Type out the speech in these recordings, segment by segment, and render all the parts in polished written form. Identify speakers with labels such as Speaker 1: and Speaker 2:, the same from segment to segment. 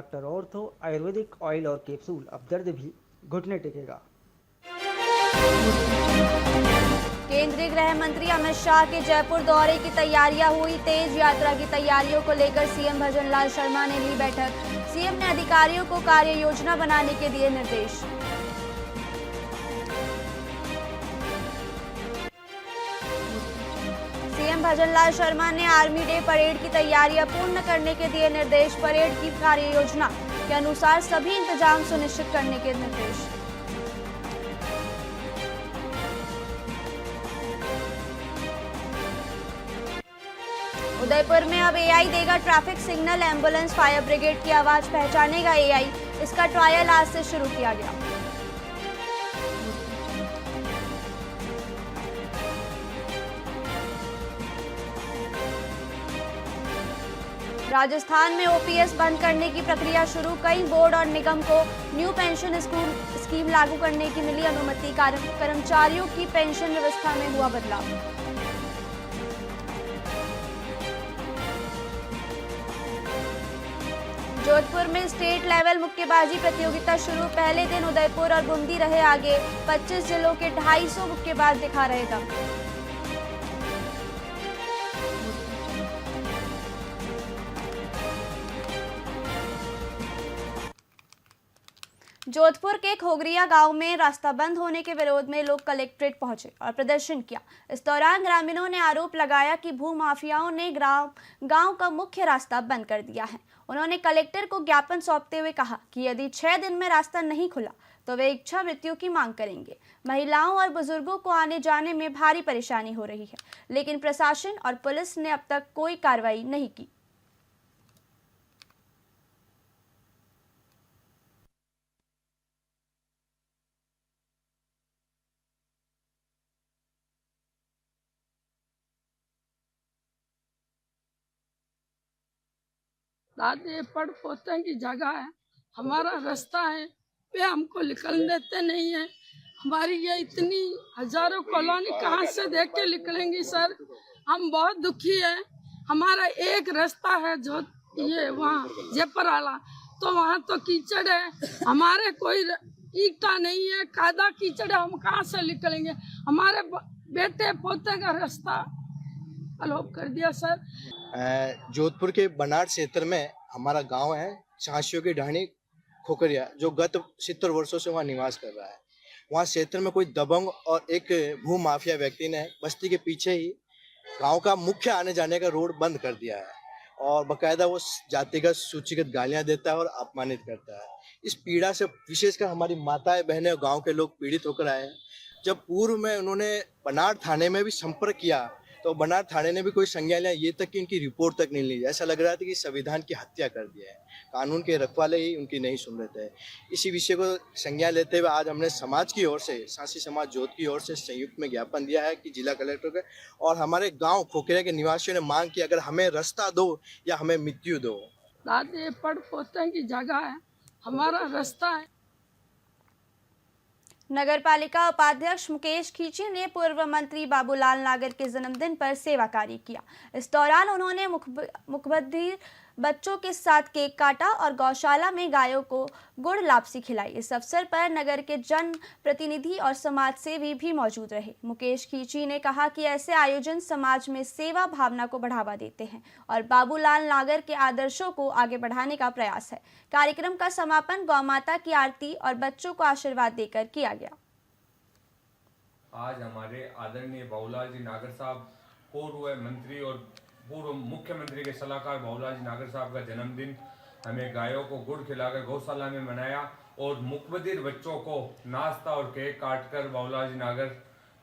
Speaker 1: Doctor ortho Ayurvedic oil और capsule. अब दर्द भी घुटने टेकेगा।
Speaker 2: केंद्रीय गृह मंत्री अमित शाह के जयपुर दौरे की तैयारियां हुई तेज। यात्रा की तैयारियों को लेकर सीएम भजनलाल शर्मा ने ली बैठक। सीएम ने अधिकारियों को कार्य योजना बनाने के दिए निर्देश। सीएम भजनलाल शर्मा ने आर्मी डे परेड की तैयारियां पूर्ण करने के दिए निर्देश। परेड की कार्य योजना के अनुसार सभी इंतजाम सुनिश्चित करने के निर्देश। उदयपुर में अब एआई देगा traffic signal. Ambulance fire brigade की आवाज पहचानेगा एआई। इसका ट्रायल आज से शुरू किया गया। राजस्थान में ओपीएस बंद करने की प्रक्रिया शुरू। कई बोर्ड और निगम को न्यू पेंशन स्कीम लागू करने की मिली अनुमति। कर्मचारियों की पेंशन व्यवस्था में हुआ बदलाव। जोधपुर में स्टेट लेवल मुक्केबाजी प्रतियोगिता शुरू। पहले दिन उदयपुर और बूंदी रहे आगे। 25 जिलों के 250 मुक्केबाज दिखा रहे दम। जोधपुर के खोगरिया गांव में रास्ता बंद होने के विरोध में लोग कलेक्ट्रेट पहुंचे और प्रदर्शन किया। इस दौरान ग्रामीणों ने आरोप लगाया कि भूमाफियाओं ने गांव का मुख्य रास्ता बंद कर दिया है। उन्होंने कलेक्टर को ज्ञापन सौंपते हुए कहा कि यदि 6 दिन में रास्ता नहीं खुला तो वे इच्छा मृत्यु की मांग करेंगे। महिलाओं और बुजुर्गों को आने जाने में भारी परेशानी हो रही है, लेकिन प्रशासन और पुलिस ने अब तक कोई कार्रवाई नहीं की।
Speaker 3: दादे पड़ पोते की जगह है, हमारा रास्ता है, वे हमको निकलने देते नहीं है। हमारी ये इतनी हजारों कॉलोनी कहाँ से देख के निकलेंगी सर। हम बहुत दुखी है। हमारा एक रास्ता है जो ये वहाँ जयपुर वाला, तो वहाँ तो कीचड़ है। हमारे कोई ईटा नहीं है, कादा कीचड़ है। हम कहाँ से निकलेंगे। हमारे बेटे पोते का रास्ता अलोप कर दिया सर।
Speaker 4: जोधपुर के बनार क्षेत्र में हमारा गांव है, चांसियों की ढाणी खोकरिया, जो गत 70 वर्षों से वहाँ निवास कर रहा है। वहाँ क्षेत्र में कोई दबंग और एक भू माफिया व्यक्ति ने बस्ती के पीछे ही गांव का मुख्य आने जाने का रोड बंद कर दिया है और बकायदा वो जातिगत सूचीगत गालियां देता है और अपमानित करता है। इस पीड़ा से विशेषकर हमारी माताएं बहनें और गाँव के लोग पीड़ित होकर आए हैं। जब पूर्व में उन्होंने बनार थाने में भी संपर्क किया तो बनार थाने ने भी कोई संज्ञान लिया, ये तक कि उनकी रिपोर्ट तक नहीं ली। ऐसा लग रहा था कि संविधान की हत्या कर दिया है, कानून के रखवाले ही उनकी नहीं सुन रहे थे। इसी विषय को संज्ञान लेते हुए आज हमने समाज की ओर से, सांसी समाज जोध की ओर से संयुक्त में ज्ञापन दिया है कि जिला कलेक्टर के और हमारे गाँव खोखरिया के निवासियों ने मांग की अगर हमें रास्ता दो या हमें मृत्यु दो।
Speaker 3: दादे पड़ पोते की जगह है, हमारा रास्ता है।
Speaker 2: नगरपालिका उपाध्यक्ष मुकेश खींची ने पूर्व मंत्री बाबूलाल नागर के जन्मदिन पर सेवा कार्य किया। इस दौरान उन्होंने मुखबधिर बच्चों के साथ केक काटा और गौशाला में गायों को गुड़ लापसी खिलाई। इस अवसर पर नगर के जन प्रतिनिधि और समाज सेवी भी मौजूद रहे। मुकेश खींची ने कहा कि ऐसे आयोजन समाज में सेवा भावना को बढ़ावा देते हैं और बाबूलाल नागर के आदर्शों को आगे बढ़ाने का प्रयास है। कार्यक्रम का समापन गौमाता की आरती और बच्चों को आशीर्वाद देकर किया गया।
Speaker 5: आज हमारे आदरणीय बाबूलाल जी नागर साहब, पूर्व मंत्री और पूर्व मुख्यमंत्री के सलाहकार बाबूलाल जी नागर साहब का जन्मदिन हमें गायों को गुड़ खिलाकर गौशाला में मनाया और मुखबधिर बच्चों को नाश्ता और केक काटकर बाबूलाल जी नागर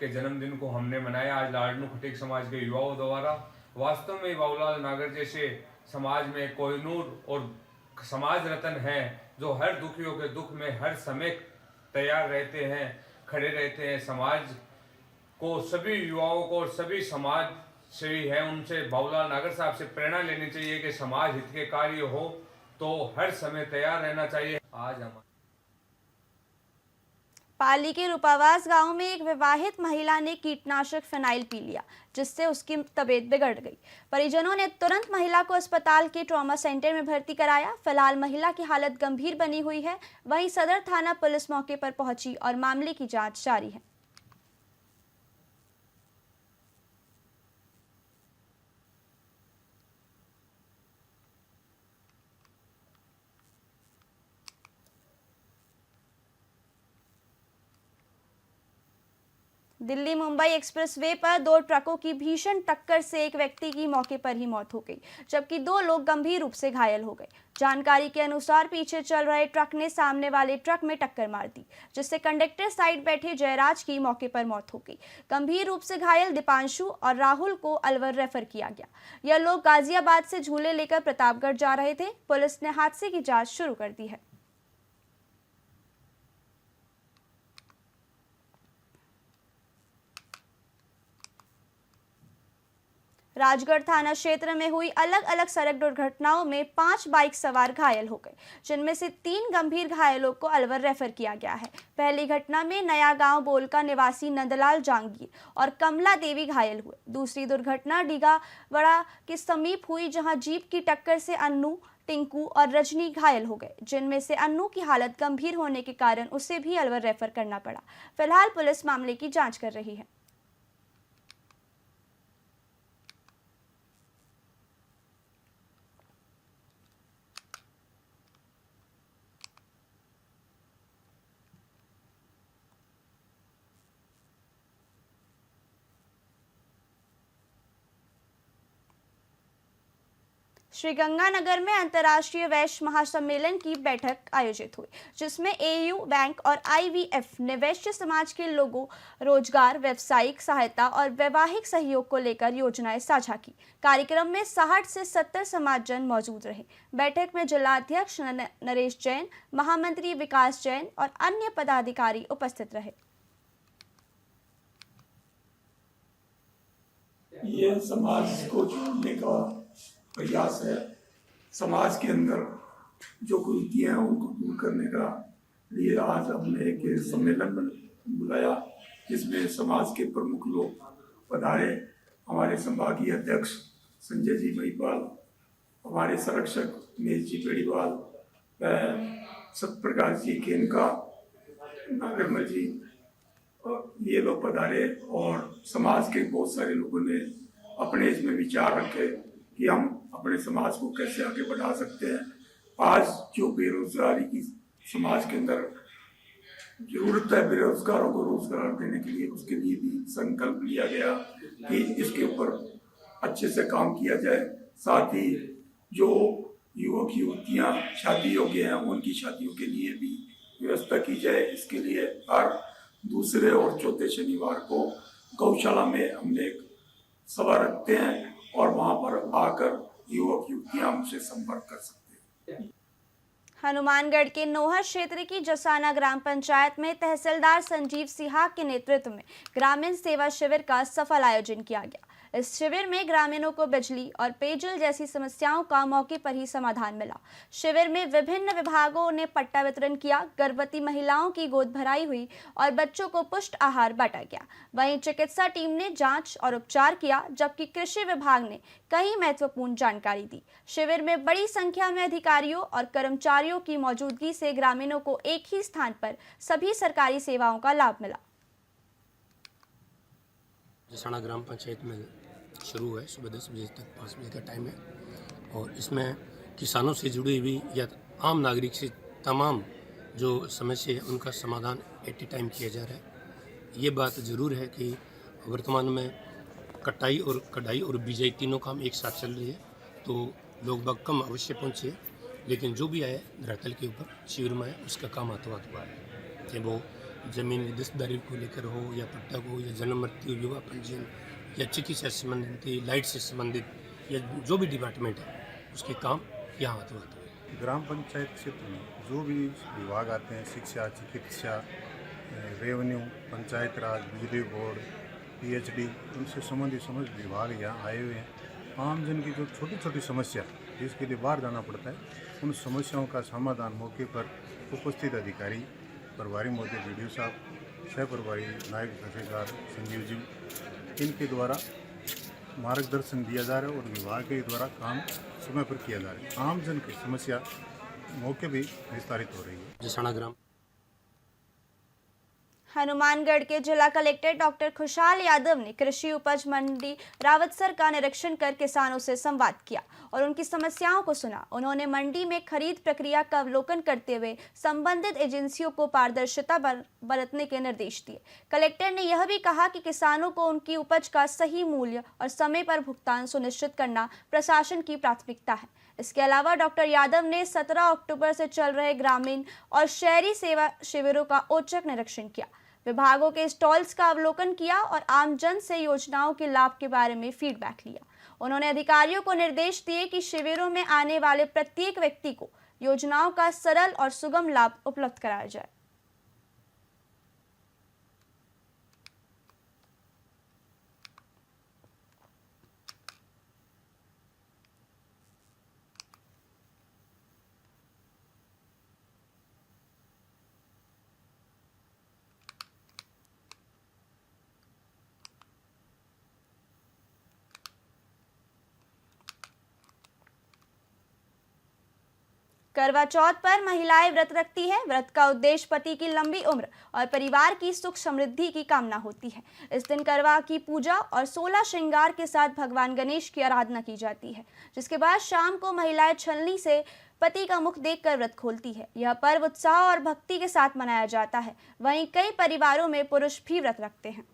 Speaker 5: के जन्मदिन को हमने मनाया आज लाडनू खटीक समाज के युवाओं द्वारा। वास्तव में बाबूलाल नागर जैसे समाज में कोहिनूर और समाज रत्न हैं, जो हर दुखियों के दुख में हर समय तैयार रहते हैं, खड़े रहते हैं। समाज को, सभी युवाओं को और सभी समाज सेवी हैं, उनसे बाबूलाल नागर साहब से प्रेरणा लेनी चाहिए कि समाज हित के कार्य हो तो हर समय तैयार रहना चाहिए। आज हम
Speaker 2: पाली के रूपावास गांव में एक विवाहित महिला ने कीटनाशक फिनाइल पी लिया, जिससे उसकी तबीयत बिगड़ गई। परिजनों ने तुरंत महिला को अस्पताल के ट्रॉमा सेंटर में भर्ती कराया। फिलहाल महिला की हालत गंभीर बनी हुई है। वहीं सदर थाना पुलिस मौके पर पहुंची और मामले की जांच जारी है। दिल्ली मुंबई एक्सप्रेसवे पर 2 ट्रकों की भीषण टक्कर से एक व्यक्ति की मौके पर ही मौत हो गई, जबकि 2 लोग गंभीर रूप से घायल हो गए। जानकारी के अनुसार पीछे चल रहे ट्रक ने सामने वाले ट्रक में टक्कर मार दी, जिससे कंडक्टर साइड बैठे जयराज की मौके पर मौत हो गई। गंभीर रूप से घायल दीपांशु और राहुल को अलवर रेफर किया गया। यह लोग गाजियाबाद से झूले लेकर प्रतापगढ़ जा रहे थे। पुलिस ने हादसे की जाँच शुरू कर दी है। राजगढ़ थाना क्षेत्र में हुई अलग अलग सड़क दुर्घटनाओं में 5 बाइक सवार घायल हो गए, जिनमें से 3 गंभीर घायलों को अलवर रेफर किया गया है। पहली घटना में नया गांव बोलका निवासी नंदलाल जांगीर और कमला देवी घायल हुए। दूसरी दुर्घटना डीगावड़ा के समीप हुई, जहां जीप की टक्कर से अन्नू, टिंकू और रजनी घायल हो गए, जिनमें से अन्नू की हालत गंभीर होने के कारण उसे भी अलवर रेफर करना पड़ा। फिलहाल पुलिस मामले की जाँच कर रही है। श्रीगंगानगर में अंतर्राष्ट्रीय वैश्य महासम्मेलन की बैठक आयोजित हुई, जिसमें एयू बैंक और IVF ने वैश्य समाज के लोगों रोजगार, व्यवसायिक सहायता और वैवाहिक सहयोग को लेकर योजनाएं साझा की। कार्यक्रम में 60 से 70 समाजजन मौजूद रहे। बैठक में जिलाध्यक्ष नरेश जैन, महामंत्री विकास जैन और अन्य पदाधिकारी उपस्थित रहे।
Speaker 6: ये समाज को जोड़ने का प्रयास है। समाज के अंदर जो कुरीतियां हैं उनको दूर करने का लिए आज हमने एक सम्मेलन बुलाया, जिसमें समाज के प्रमुख लोग पधारे। हमारे संभागीय अध्यक्ष संजय जी महिपाल, हमारे संरक्षक नील जी पेड़ीवाल, सत्यप्रकाश जी केनका, नागरमल जी, ये लोग पधारे और समाज के बहुत सारे लोगों ने अपने इसमें विचार रखे कि हम अपने समाज को कैसे आगे बढ़ा सकते हैं। आज जो बेरोजगारी की समाज के अंदर जरूरत है, बेरोजगारों को रोजगार देने के लिए, उसके लिए भी संकल्प लिया गया कि इसके ऊपर अच्छे से काम किया जाए। साथ ही जो युवक युवतियां शादी योग्य हैं उनकी शादियों के लिए भी व्यवस्था की जाए। इसके लिए हर दूसरे और चौथे शनिवार को गौशाला में हमने एक सभा रखते हैं और वहां पर आकर युवक युवतियां हमसे संपर्क कर सकते हैं।
Speaker 2: हनुमानगढ़ के नोहर क्षेत्र की जसाना ग्राम पंचायत में तहसीलदार संजीव सिहाग के नेतृत्व में ग्रामीण सेवा शिविर का सफल आयोजन किया गया। इस शिविर में ग्रामीणों को बिजली और पेयजल जैसी समस्याओं का मौके पर ही समाधान मिला। शिविर में विभिन्न विभागों ने पट्टा वितरण किया, गर्भवती महिलाओं की गोद भराई हुई और बच्चों को पुष्ट आहार बांटा गया। वहीं चिकित्सा टीम ने जांच और उपचार किया, जबकि कृषि विभाग ने कई महत्वपूर्ण जानकारी दी। शिविर में बड़ी संख्या में अधिकारियों और कर्मचारियों की मौजूदगी से ग्रामीणों को एक ही स्थान पर सभी सरकारी सेवाओं का लाभ मिला।
Speaker 7: जसाना ग्राम पंचायत में शुरू है, सुबह 10 बजे तक 5 बजे का टाइम है और इसमें किसानों से जुड़ी हुई या आम नागरिक से तमाम जो समस्या है उनका समाधान एट ए टाइम किया जा रहा है। ये बात ज़रूर है कि वर्तमान में कटाई और कढ़ाई और बिजाई तीनों काम एक साथ चल रही है, तो लोग बाग कम अवश्य पहुँचे, लेकिन जो भी आए धरातल के ऊपर शिविर में आए उसका काम हाथों हाथ हुआ है। चाहे वो ज़मीन की दस्तदारी को लेकर हो या पट्टा को या जन्म मृत्यु विवाह पंजीयन या चिकित्सा से संबंधित, लाइट से संबंधित या जो भी डिपार्टमेंट है उसके काम यहाँ हाथों हाथ हुए।
Speaker 8: ग्राम पंचायत क्षेत्र में जो भी विभाग आते हैं, शिक्षा, चिकित्सा, रेवेन्यू, पंचायत राज, बिजली बोर्ड, PhD, उनसे संबंधित समस्त विभाग यहाँ आए हुए हैं। आम जन की जो छोटी छोटी समस्या जिसके लिए बाहर जाना पड़ता है, उन समस्याओं का समाधान मौके पर उपस्थित अधिकारी, प्रभारी महोदय, BDO साहब सह प्रभारी नायब तहसीलदार संजीव जी, इनके द्वारा मार्गदर्शन दिया जा रहा है और विभाग के द्वारा काम समय पर किया जा रहा है। आम जन की समस्या मौके भी निस्तारित हो रही है।
Speaker 7: जसाना ग्राम
Speaker 2: हनुमानगढ़ के जिला कलेक्टर डॉक्टर खुशहाल यादव ने कृषि उपज मंडी रावतसर का निरीक्षण कर किसानों से संवाद किया और उनकी समस्याओं को सुना। उन्होंने मंडी में खरीद प्रक्रिया का अवलोकन करते हुए संबंधित एजेंसियों को पारदर्शिता बरतने के निर्देश दिए। कलेक्टर ने यह भी कहा कि किसानों को उनकी उपज का सही मूल्य और समय पर भुगतान सुनिश्चित करना प्रशासन की प्राथमिकता है। इसके अलावा डॉक्टर यादव ने 17 अक्टूबर से चल रहे ग्रामीण और शहरी सेवा शिविरों का औचक निरीक्षण किया, विभागों के स्टॉल्स का अवलोकन किया और आमजन से योजनाओं के लाभ के बारे में फीडबैक लिया। उन्होंने अधिकारियों को निर्देश दिए कि शिविरों में आने वाले प्रत्येक व्यक्ति को योजनाओं का सरल और सुगम लाभ उपलब्ध कराया जाए। करवा चौथ पर महिलाएं व्रत रखती हैं। व्रत का उद्देश्य पति की लंबी उम्र और परिवार की सुख समृद्धि की कामना होती है। इस दिन करवा की पूजा और 16 श्रृंगार के साथ भगवान गणेश की आराधना की जाती है, जिसके बाद शाम को महिलाएं छलनी से पति का मुख देखकर व्रत खोलती है। यह पर्व उत्साह और भक्ति के साथ मनाया जाता है। वहीं कई परिवारों में पुरुष भी व्रत रखते हैं।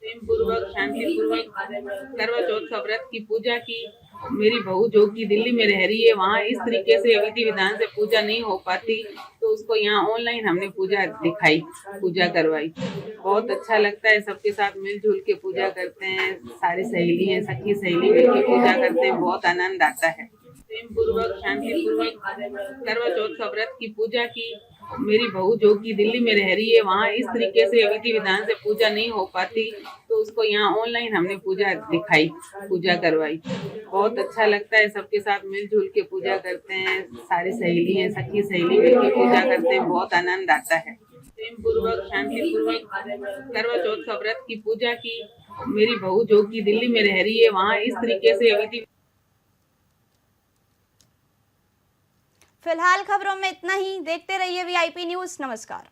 Speaker 9: प्रेम पूर्वक शांति पूर्वक करवा चौथ का व्रत की पूजा की। मेरी बहू जो कि दिल्ली में रह रही है, वहाँ इस तरीके से विधि विधान से पूजा नहीं हो पाती, तो उसको यहाँ ऑनलाइन हमने पूजा दिखाई, पूजा करवाई। बहुत अच्छा लगता है, सबके साथ मिलजुल के पूजा करते हैं। सारी सहेली हैं, सखी सहेली मिलकर पूजा करते हैं, बहुत आनंद आता है। प्रेम पूर्वक शांति पूर्वक करवा चौथ का व्रत की पूजा की। मेरी बहू जो कि दिल्ली में रह रही है, वहाँ इस तरीके से विधि विधान से पूजा नहीं हो पाती, तो उसको यहाँ ऑनलाइन हमने पूजा दिखाई, पूजा करवाई। बहुत अच्छा लगता है, सबके साथ मिलजुल के पूजा करते हैं। सारी सहेली हैं, सखी सहेली मिलकर पूजा करते हैं, बहुत आनंद आता है। प्रेम पूर्वक शांति पूर्वक करवा चौथ का व्रत की पूजा की। मेरी बहू जो कि दिल्ली में रह रही है, वहाँ इस तरीके से विधि।
Speaker 2: फिलहाल खबरों में इतना ही। देखते रहिए VIP न्यूज़। नमस्कार।